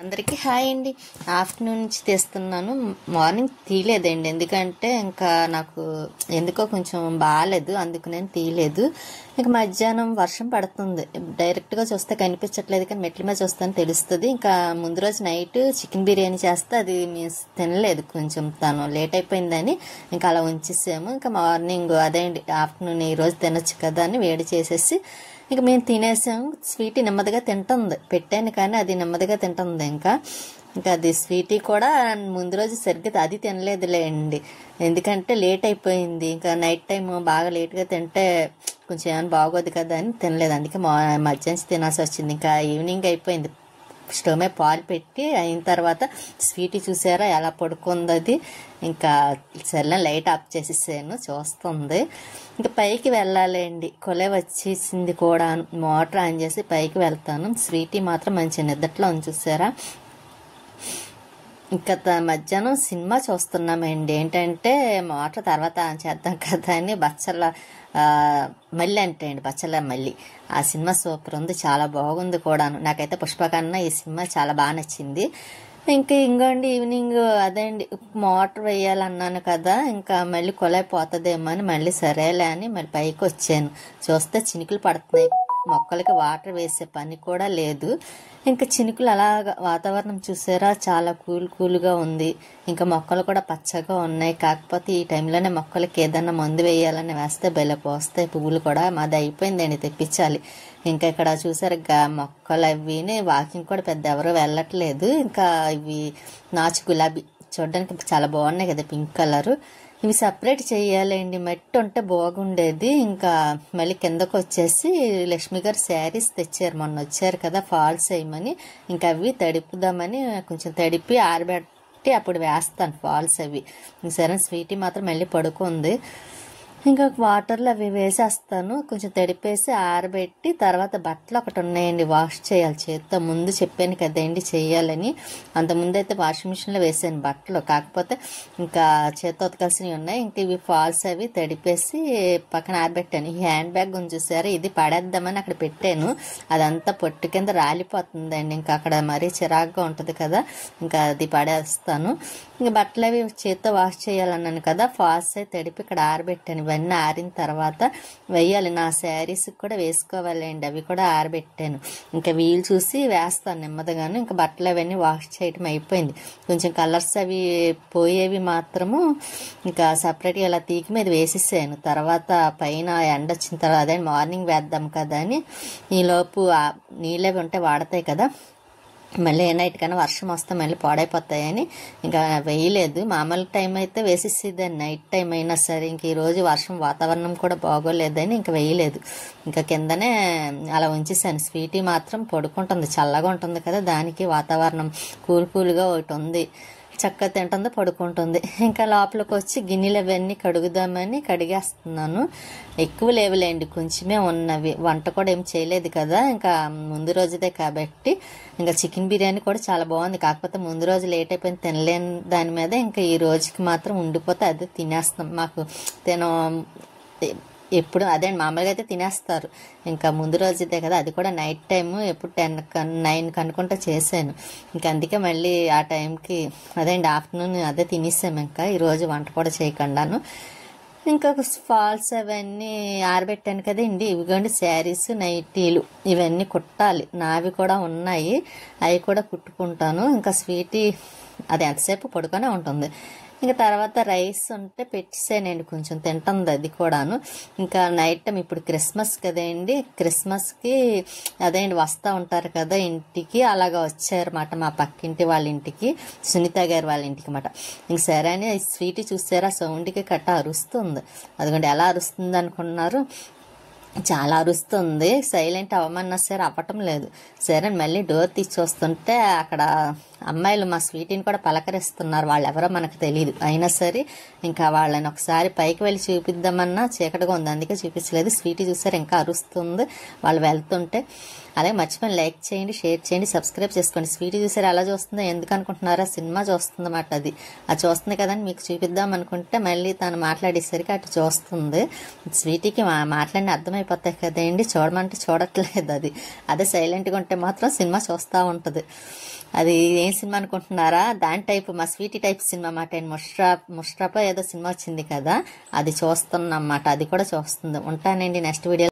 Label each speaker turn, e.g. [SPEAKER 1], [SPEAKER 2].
[SPEAKER 1] అందరికీ హాయ్ అండి. ఆఫ్టర్నూన్ నుంచి తీస్తున్నాను. మార్నింగ్ తీయలేదండి, ఎందుకంటే ఇంకా నాకు ఎందుకో కొంచెం బాగాలేదు, అందుకు నేను తీయలేదు. ఇంకా మధ్యాహ్నం వర్షం పడుతుంది, డైరెక్ట్గా చూస్తే కనిపించట్లేదు, కానీ మెట్ల మీద చూస్తాను తెలుస్తుంది. ఇంకా ముందు రోజు నైట్ చికెన్ బిర్యానీ చేస్తే అది తినలేదు, కొంచెం తను లేట్ అయిపోయిందని ఇంకా అలా ఉంచేసాము. ఇంకా మార్నింగ్ అదే అండి, ఆఫ్టర్నూన్ ఈరోజు తినొచ్చు కదా అని వేడి చేసేసి ఇంకా మేము తినేసాము. స్వీటీ నెమ్మదిగా తింటుంది, పెట్టాను కానీ అది నెమ్మదిగా తింటుంది. ఇంకా అది స్వీటీ కూడా ముందు రోజు సరిగ్గా అది తినలేదులేండి, ఎందుకంటే లేట్ అయిపోయింది. ఇంకా నైట్ టైం బాగా లేట్గా తింటే కొంచెం ఏమైనా బాగోదు కదా అని తినలేదు, అందుకే మధ్యాహ్నం తినాల్సి వచ్చింది. ఇంకా ఈవినింగ్ అయిపోయింది, స్టవ్ మీద పాలు పెట్టి అయిన తర్వాత స్వీటీ చూసారా ఎలా పడుకుంది అది. ఇంకా సర్లే లైట్ ఆఫ్ చేసేసాను, చూస్తుంది. ఇంకా పైకి వెళ్ళాలండి, కొలే వచ్చేసింది కూడా, మోటార్ ఆన్ చేసి పైకి వెళ్తాను. స్వీటీ మాత్రం మంచి నిద్రలో ఉంది చూసారా. ఇంకా మధ్యాహ్నం సినిమా చూస్తున్నామండి, ఏంటంటే మోటార్ తర్వాత ఆన్ చేద్దాం కదా అని. బచ్చల మళ్ళీ అంటే అండి, బచ్చల మళ్ళీ ఆ సినిమా సూపర్ ఉంది, చాలా బాగుంది కూడాను. నాకైతే పుష్ప కన్నా ఈ సినిమా చాలా బాగా నచ్చింది. ఇంకా ఇంకోండి ఈవినింగ్ అదే అండి, మోటార్ వేయాలన్నాను కదా, ఇంకా మళ్ళీ కొలైపోతుందేమో అని మళ్ళీ సరేలే అని మళ్ళీ పైకి వచ్చాను. చూస్తే చినుకులు పడుతున్నాయి, మొక్కలకి వాటర్ వేసే పని కూడా లేదు. ఇంకా చినుకులు అలాగా, వాతావరణం చూసారా చాలా కూల్గా ఉంది. ఇంకా మొక్కలు కూడా పచ్చగా ఉన్నాయి. కాకపోతే ఈ టైంలోనే మొక్కలకి ఏదన్నా మందు వేయాలని వేస్తే బెల్లపోస్తాయి, పువ్వులు కూడా. మాది అయిపోయిందండి, తెప్పించాలి. ఇంకా ఇక్కడ చూసారు మొక్కలు అవిని, వాకింగ్ కూడా పెద్ద ఎవరు వెళ్ళట్లేదు. ఇంకా ఇవి నాచు గులాబీ చూడడానికి చాలా బాగున్నాయి కదా, పింక్ కలరు. ఇవి సపరేట్ చేయాలండి, మట్టి ఉంటే బాగుండేది. ఇంకా మళ్ళీ కిందకు వచ్చేసి లక్ష్మి గారు శారీస్ తెచ్చారు, మొన్న వచ్చారు కదా ఫాల్స్ వేయమని. ఇంకా అవి తడిపుదామని కొంచెం తడిపి ఆరబెట్టి అప్పుడు వేస్తాను ఫాల్స్ అవి. సరే స్వీటీ మాత్రం మళ్ళీ పడుకుంది. ఇంకా వాటర్లో అవి వేసేస్తాను, కొంచెం తడిపేసి ఆరబెట్టి. తర్వాత బట్టలు ఒకటి ఉన్నాయండి, వాష్ చేయాలి చేత్తో. ముందు చెప్పాను కదండి చెయ్యాలని, అంతకుముందు అయితే వాషింగ్ మిషన్లో వేసాను బట్టలు, కాకపోతే ఇంకా చేత్తో ఉతకాల్సినవి ఉన్నాయి. ఇంక ఇవి ఫాల్స్ అవి తడిపేసి పక్కన ఆరబెట్టాను. ఈ హ్యాండ్ బ్యాగ్ గురించి చూసారా, ఇది పడేద్దామని అక్కడ పెట్టాను, అదంతా పొట్టు కింద రాలిపోతుందండి. ఇంకా అక్కడ మరీ చిరాగ్గా ఉంటుంది కదా, ఇంకా అది పడేస్తాను. ఇంకా బట్టలు అవి చేత్తో వాష్ చేయాలన్నాను కదా, ఫాల్స్ అవి తడిపి ఇక్కడ ఆరబెట్టాను. ఇవన్నీ ఆరిన తర్వాత వేయాలి, నా శారీస్ కూడా వేసుకోవాలండి, అవి కూడా ఆరబెట్టాను. ఇంకా వీలు చూసి వేస్తాను నెమ్మదిగాను. ఇంకా బట్టలు అవన్నీ వాష్ చేయడం అయిపోయింది. కొంచెం కలర్స్ అవి పోయేవి మాత్రము ఇంకా సపరేట్గా ఇలా తీకి మీద వేసేసాను. తర్వాత పైన ఎండ వచ్చిన తర్వాత అదే మార్నింగ్ వేద్దాం కదా అని, ఈలోపు నీళ్ళు అవి ఉంటే వాడతాయి కదా, మళ్ళీ ఏ నైట్ కన్నా వర్షం వస్తే మళ్ళీ పాడైపోతాయని ఇంకా వేయలేదు. మామూలు టైం అయితే వేసేసేదాన్ని, నైట్ టైం అయినా సరే. ఇంక ఈరోజు వర్షం వాతావరణం కూడా బాగోలేదని ఇంకా వేయలేదు, ఇంకా కిందనే అలా ఉంచేసాను. స్వీటీ మాత్రం పడుకుంటుంది, చల్లగా ఉంటుంది కదా దానికి, వాతావరణం కూల్గా ఒకటి ఉంది, చక్కగా తింటుంది పడుకుంటుంది. ఇంకా లోపలికి వచ్చి గిన్నెలు అవన్నీ కడుగుదామని కడిగేస్తున్నాను. ఎక్కువ లేవులేండి, కొంచెమే ఉన్నవి. వంట కూడా ఏం చేయలేదు కదా, ఇంకా ముందు రోజుదే కాబట్టి. ఇంకా చికెన్ బిర్యానీ కూడా చాలా బాగుంది, కాకపోతే ముందు రోజు లేట్ అయిపోయింది, తినలేని దాని మీద. ఇంకా ఈ రోజుకి మాత్రం ఉండిపోతే అదే తినేస్తాం. మాకు ఎప్పుడు అదే మామూలుగా అయితే తినేస్తారు, ఇంకా ముందు రోజుదే కదా, అది కూడా నైట్ టైము ఎప్పుడు 9 అనుకుంటా చేశాను. ఇంకా అందుకే మళ్ళీ ఆ టైంకి అదే అండి ఆఫ్టర్నూన్ అదే తినేసాము. ఇంకా ఈరోజు వంట కూడా చేయకుండాను. ఇంకా ఫాల్స్ అవన్నీ ఆరబెట్టాను కదండి, ఇవిగోండి శారీస్ నైటీలు ఇవన్నీ కుట్టాలి, నావి కూడా ఉన్నాయి, అవి కూడా కుట్టుకుంటాను. ఇంకా స్వీటీ అది ఎంతసేపు పడుకొనే ఉంటుంది. ఇంకా తర్వాత రైస్ ఉంటే పెట్టేసానండి, కొంచెం తింటుంది అది కూడాను. ఇంకా నైట్ టైం ఇప్పుడు క్రిస్మస్ కదండి, క్రిస్మస్కి అదేంటి వస్తూ ఉంటారు కదా ఇంటికి, అలాగా వచ్చారన్నమాట మా పక్కింటి వాళ్ళ ఇంటికి, సునీత గారి వాళ్ళ ఇంటికి అన్నమాట. ఇంక సరే అని స్వీట్ చూసారా సౌండ్కి కట్ట అరుస్తుంది, అదిగోండి ఎలా అరుస్తుంది అనుకున్నారు, చాలా అరుస్తుంది. సైలెంట్ అవ్వమన్నా సరే అవ్వటం లేదు. సరే మళ్ళీ డోర్ తీసి చూస్తుంటే అక్కడ అమ్మాయిలు మా స్వీటీని కూడా పలకరిస్తున్నారు, వాళ్ళు ఎవరో మనకు తెలియదు. అయినా సరే ఇంకా వాళ్ళని ఒకసారి పైకి వెళ్ళి చూపిద్దామన్నా చీకటిగా ఉంది, అందుకే చూపించలేదు. స్వీటీ చూసారు ఇంకా అరుస్తుంది వాళ్ళు వెళ్తుంటే. అలాగే మర్చిపోయి లైక్ చేయండి, షేర్ చేయండి, సబ్స్క్రైబ్ చేసుకోండి. స్వీటీ చూసారు ఎలా చూస్తుందో, ఎందుకు అనుకుంటున్నారా, సినిమా చూస్తుంది అన్నమాట. అది చూస్తుంది కదని మీకు చూపిద్దాం అనుకుంటే మళ్ళీ తను మాట్లాడేసరికి అటు చూస్తుంది. స్వీటీకి మాట్లాడిన అర్థమైపోతాయి కదండి, చూడమంటే చూడట్లేదు, అది అదే సైలెంట్గా ఉంటే మాత్రం సినిమా చూస్తూ ఉంటుంది. అది ఏం సినిమా అనుకుంటున్నారా? దాని టైప్ మా స్వీటీ టైప్ సినిమా అన్నమాట. ముష్రాప ఏదో సినిమా వచ్చింది కదా, అది చూస్తున్నమాట. అది కూడా చూస్తుంది. ఉంటానండి నెక్స్ట్ వీడియో.